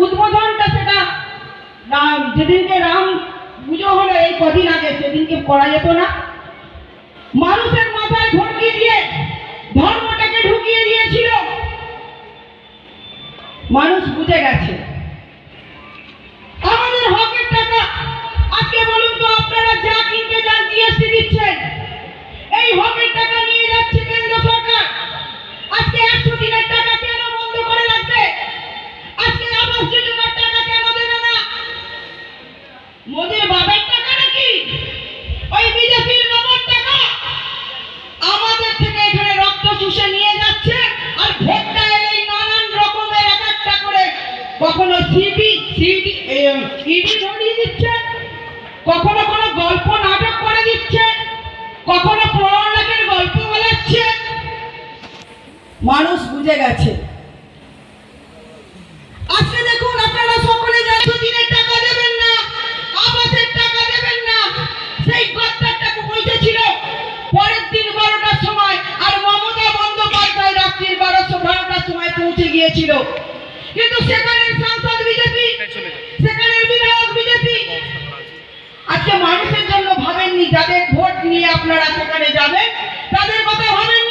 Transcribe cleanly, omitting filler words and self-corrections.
উদ্বোধনটা সেটা যেদিনকে রাম পুজো হলো এই কদিন আগে, সেদিনকে করা যেত না? মানুষের মাথায় ভর্তি দিয়ে ধর্মটাকে ঢুকিয়ে দিয়েছিল। মানুষ বুঝে গেছে আমাদের হকের টাকা। আজকে বলুন তো, আপনারা যা কিনতে যান জিএসটি দিচ্ছেন, এই হকের টাকা নিয়ে যাচ্ছে কেন্দ্র সরকার। আজকে 100 দিনের টাকা কেন বন্ধ করে রাখবে? আজকে আবাস যোজনার টাকা কেন দেবে না? মোদির বাবার টাকা নাকি? ওই বিজেপির বাবার টাকা আমাদের থেকে এখানে রক্ত চুষে নিয়ে যাচ্ছে। আর ভোটটা এলেই নানান রকমের এক একটা করে, কখনো ইডি ধরিয়ে দিচ্ছে, কখনো কোনো গল্প নাটক করে দিচ্ছে, কখনো 15 লাখের গল্প বলাচ্ছে। মানুষ বুঝে গেছে। আজকে দেখুন, আপনারা সকলে 100 দিনের টাকা দেবেন না, আবাসের টাকা দেবেন না, সেই গদ্দারটাকে বসেছিল পরের দিন 12টার সময়, আর মমতা বন্দ্যোপাধ্যায় রাত্রির 12টার সময় পৌঁছে গিয়েছিল। কিন্তু সেখানের সাংসদ বিজেপি, সেখানের বিধায়ক বিজেপি। আজকে মানুষের জন্য ভাবেননি, যাদের ভোট নিয়ে আপনারা সেখানে যাবেন তাদের কথা ভাবেননি।